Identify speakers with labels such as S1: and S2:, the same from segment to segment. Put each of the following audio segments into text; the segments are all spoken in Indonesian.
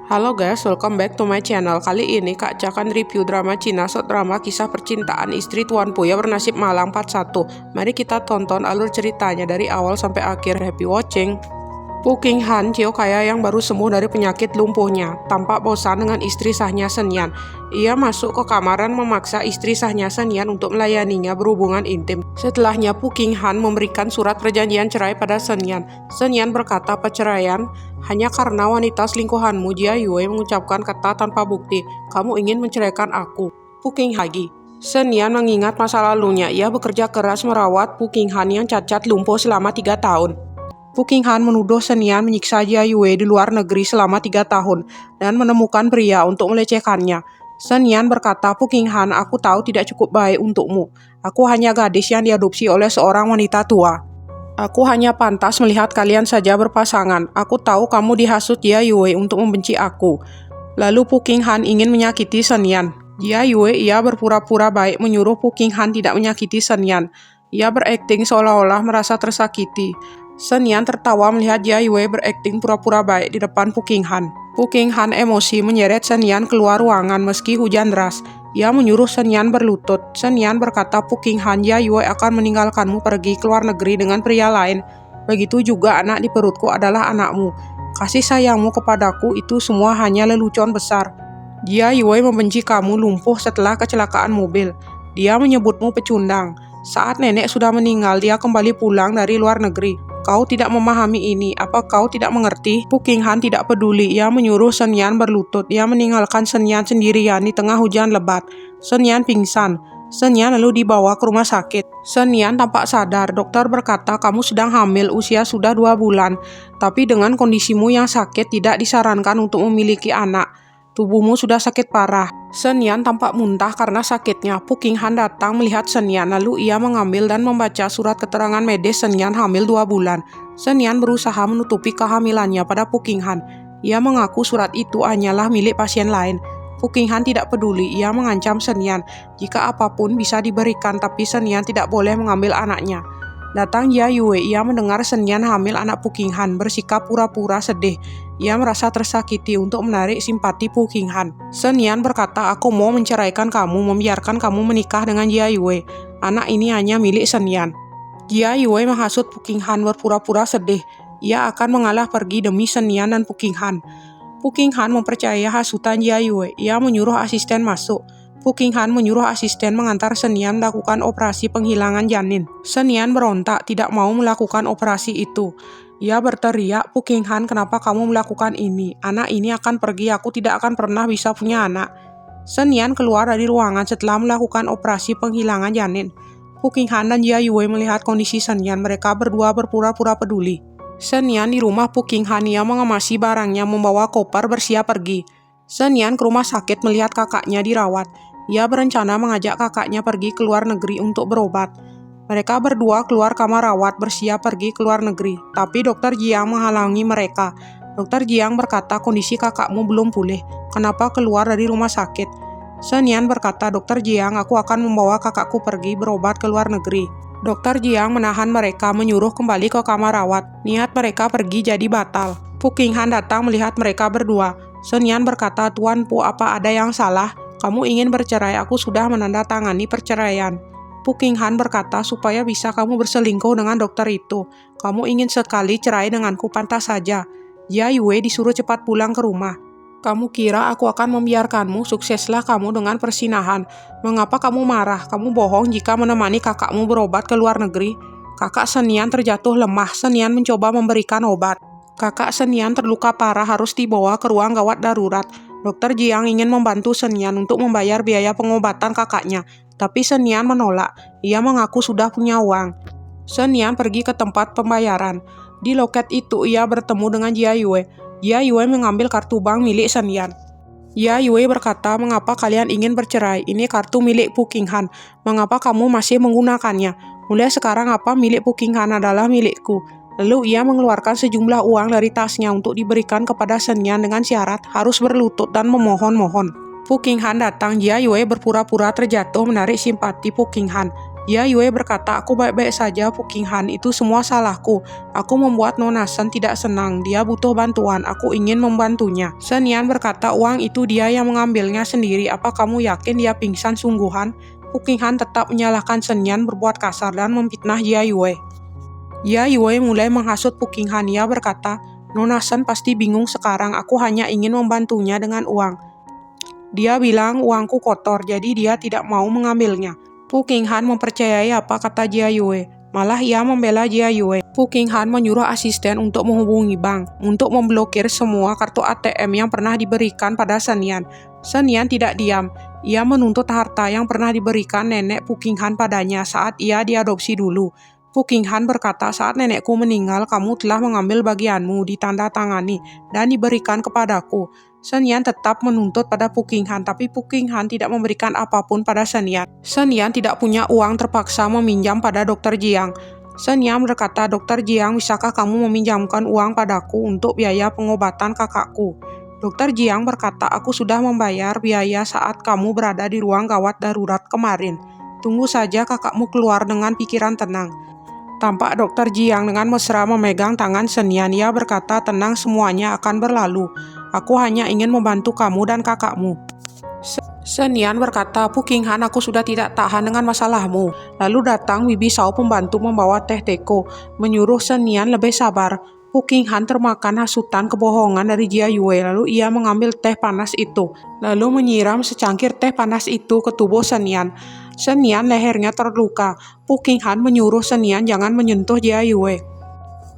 S1: Halo guys, welcome back to my channel. Kali ini Kak Ca akan review drama Cina, short drama kisah percintaan istri Tuan Puya bernasib malang part 1. Mari kita tonton alur ceritanya dari awal sampai akhir. Happy watching. Pu Qinghan, cio kaya yang baru sembuh dari penyakit lumpuhnya, tampak bosan dengan istri sahnya Shen Yan. Ia masuk ke kamar dan memaksa istri sahnya Shen Yan untuk melayaninya berhubungan intim. Setelahnya Pu Qinghan memberikan surat perjanjian cerai pada Shen Yan. Shen Yan berkata perceraian hanya karena wanita selingkuhanmu. Jia Yue mengucapkan kata tanpa bukti, kamu ingin menceraikan aku. Pu Qinghan lagi. Shen Yan mengingat masa lalunya. Ia bekerja keras merawat Pu Qinghan yang cacat lumpuh selama 3 tahun. Pu Qinghan menuduh Shen Yan menyiksa Jia Yue di luar negeri selama 3 tahun dan menemukan pria untuk melecehkannya. Shen Yan berkata, Pu Qinghan, aku tahu tidak cukup baik untukmu. Aku hanya gadis yang diadopsi oleh seorang wanita tua. Aku hanya pantas melihat kalian saja berpasangan. Aku tahu kamu dihasut Jia Yue untuk membenci aku. Lalu Pu Qinghan ingin menyakiti Shen Yan. Jia Yue ia berpura-pura baik menyuruh Pu Qinghan tidak menyakiti Shen Yan. Ia berakting seolah-olah merasa tersakiti. Shen Yan tertawa melihat Jia Yue berakting pura-pura baik di depan Pu Qinghan. Pu Qinghan emosi menyeret Shen Yan keluar ruangan meski hujan deras. Ia menyuruh Shen Yan berlutut. Shen Yan berkata, Pu Qinghan, Jia Yue akan meninggalkanmu pergi ke luar negeri dengan pria lain. Begitu juga anak di perutku adalah anakmu. Kasih sayangmu kepadaku itu semua hanya lelucon besar. Jia Yue membenci kamu lumpuh setelah kecelakaan mobil. Dia menyebutmu pecundang. Saat nenek sudah meninggal, dia kembali pulang dari luar negeri. Kau tidak memahami ini, apa kau tidak mengerti? Pu Qinghan tidak peduli, ia menyuruh Shen Yan berlutut. Ia meninggalkan Shen Yan sendirian di tengah hujan lebat. Shen Yan pingsan. Shen Yan lalu dibawa ke rumah sakit. Shen Yan tampak sadar. Dokter berkata, kamu sedang hamil, usia sudah 2 bulan. Tapi dengan kondisimu yang sakit, tidak disarankan untuk memiliki anak. Tubuhmu sudah sakit parah. Shen Yan tampak muntah karena sakitnya. Pu Qinghan datang melihat Shen Yan, lalu ia mengambil dan membaca surat keterangan medis Shen Yan hamil 2 bulan. Shen Yan berusaha menutupi kehamilannya pada Pu Qinghan. Ia mengaku surat itu hanyalah milik pasien lain. Pu Qinghan tidak peduli, ia mengancam Shen Yan. Jika apapun bisa diberikan, tapi Shen Yan tidak boleh mengambil anaknya. Datang Jia Yue, ia mendengar Shen Yan hamil anak Pu Qinghan, bersikap pura-pura sedih. Ia merasa tersakiti untuk menarik simpati Pu Qinghan. Shen Yan berkata, aku mau menceraikan kamu, membiarkan kamu menikah dengan Jia Yue. Anak ini hanya milik Shen Yan. Jia Yue menghasut Pu Qinghan berpura-pura sedih. Ia akan mengalah pergi demi Shen Yan dan Pu Qinghan. Pu Qinghan mempercayai hasutan Jia Yue. Ia menyuruh asisten masuk. Pu Qinghan menyuruh asisten mengantar Shen Yan melakukan operasi penghilangan janin. Shen Yan berontak, tidak mau melakukan operasi itu. Ia berteriak, Pu Qinghan, kenapa kamu melakukan ini? Anak ini akan pergi, aku tidak akan pernah bisa punya anak. Shen Yan keluar dari ruangan setelah melakukan operasi penghilangan janin. Pu Qinghan dan Jia Yue melihat kondisi Shen Yan, mereka berdua berpura-pura peduli. Shen Yan di rumah Pu Qinghan, ia mengemasi barangnya, membawa koper bersiap pergi. Shen Yan ke rumah sakit melihat kakaknya dirawat. Ia berencana mengajak kakaknya pergi ke luar negeri untuk berobat. Mereka berdua keluar kamar rawat bersiap pergi ke luar negeri, tapi Dokter Jiang menghalangi mereka. Dokter Jiang berkata, kondisi kakakmu belum pulih, kenapa keluar dari rumah sakit? Shen Yan berkata, Dokter Jiang, aku akan membawa kakakku pergi berobat ke luar negeri. Dokter Jiang menahan mereka, menyuruh kembali ke kamar rawat. Niat mereka pergi jadi batal. Pu Qinghan datang melihat mereka berdua. Shen Yan berkata, Tuan Pu, apa ada yang salah? Kamu ingin bercerai, aku sudah menandatangani perceraian. Pu Qinghan berkata, supaya bisa kamu berselingkuh dengan dokter itu. Kamu ingin sekali cerai denganku, pantas saja. Jia Yue disuruh cepat pulang ke rumah. Kamu kira aku akan membiarkanmu? Sukseslah kamu dengan persinahan. Mengapa kamu marah? Kamu bohong jika menemani kakakmu berobat ke luar negeri. Kakak Shen Yan terjatuh lemah. Shen Yan mencoba memberikan obat. Kakak Shen Yan terluka parah, harus dibawa ke ruang gawat darurat. Dokter Jiang ingin membantu Shen Yan untuk membayar biaya pengobatan kakaknya, tapi Shen Yan menolak. Ia mengaku sudah punya uang. Shen Yan pergi ke tempat pembayaran. Di loket itu ia bertemu dengan Jia Yue. Jia Yue mengambil kartu bank milik Shen Yan. Jia Yue berkata, mengapa kalian ingin bercerai? Ini kartu milik Pu Qinghan. Mengapa kamu masih menggunakannya? Mulai sekarang apa milik Pu Qinghan adalah milikku. Lalu ia mengeluarkan sejumlah uang dari tasnya untuk diberikan kepada Shen Yan dengan syarat harus berlutut dan memohon-mohon. Pu Qinghan datang, Jia Yue berpura-pura terjatuh menarik simpati Pu Qinghan. Ya Yue berkata, aku baik-baik saja Fu Qinghan, itu semua salahku. Aku membuat Nona Shen tidak senang, dia butuh bantuan, aku ingin membantunya. Shen Yan berkata, uang itu dia yang mengambilnya sendiri, apa kamu yakin dia pingsan sungguhan? Fu Qinghan tetap menyalahkan Shen Yan berbuat kasar dan memfitnah Ya Yue. Ya Yue mulai menghasut Fu Qinghan, ia berkata, Nona Shen pasti bingung sekarang, aku hanya ingin membantunya dengan uang. Dia bilang uangku kotor, jadi dia tidak mau mengambilnya. Fu Qinghan mempercayai apa kata Jia Yue. Malah ia membela Jia Yue. Fu Qinghan menyuruh asisten untuk menghubungi bank, untuk memblokir semua kartu ATM yang pernah diberikan pada Shen Yan. Shen Yan tidak diam. Ia menuntut harta yang pernah diberikan nenek Fu Qinghan padanya saat ia diadopsi dulu. Fu Qinghan berkata, saat nenekku meninggal, kamu telah mengambil bagianmu, ditandatangani, dan diberikan kepadaku. Shen Yan tetap menuntut pada Fu Qinghan, tapi Fu Qinghan tidak memberikan apapun pada Shen Yan. Shen Yan tidak punya uang, terpaksa meminjam pada Dr. Jiang. Shen Yan berkata, Dr. Jiang, bisakah kamu meminjamkan uang padaku untuk biaya pengobatan kakakku? Dr. Jiang berkata, aku sudah membayar biaya saat kamu berada di ruang gawat darurat kemarin. Tunggu saja kakakmu keluar dengan pikiran tenang. Tampak Dr. Jiang dengan mesra memegang tangan Shen Yan. Ia berkata, tenang, semuanya akan berlalu. Aku hanya ingin membantu kamu dan kakakmu. Shen Yan berkata, Fu Qinghan, aku sudah tidak tahan dengan masalahmu. Lalu datang Bibi Shao pembantu membawa teh teko, menyuruh Shen Yan lebih sabar. Fu Qinghan termakan hasutan kebohongan dari Jia Yue, lalu ia mengambil teh panas itu, lalu menyiram secangkir teh panas itu ke tubuh Shen Yan. Shen Yan lehernya terluka. Fu Qinghan menyuruh Shen Yan jangan menyentuh Jia Yue.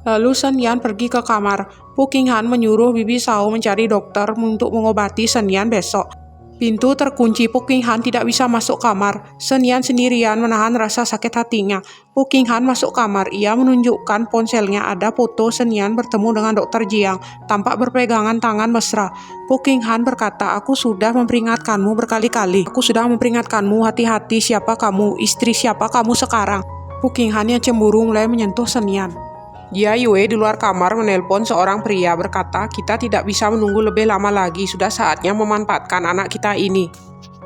S1: Lalu Shen Yan pergi ke kamar. Fu Qinghan menyuruh Bibi Shao mencari dokter untuk mengobati Shen Yan besok. Pintu terkunci, Fu Qinghan tidak bisa masuk kamar. Shen Yan sendirian menahan rasa sakit hatinya. Fu Qinghan masuk kamar, ia menunjukkan ponselnya, ada foto Shen Yan bertemu dengan Dr. Jiang, tampak berpegangan tangan mesra. Fu Qinghan berkata, aku sudah memperingatkanmu berkali-kali. Aku sudah memperingatkanmu, hati-hati siapa kamu, istri siapa kamu sekarang. Fu Qinghan yang cemburu mulai menyentuh Shen Yan. Jia Yue di luar kamar menelpon seorang pria berkata, kita tidak bisa menunggu lebih lama lagi, sudah saatnya memanfaatkan anak kita ini.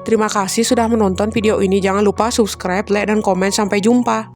S1: Terima kasih sudah menonton video ini, jangan lupa subscribe, like, dan komen. Sampai jumpa.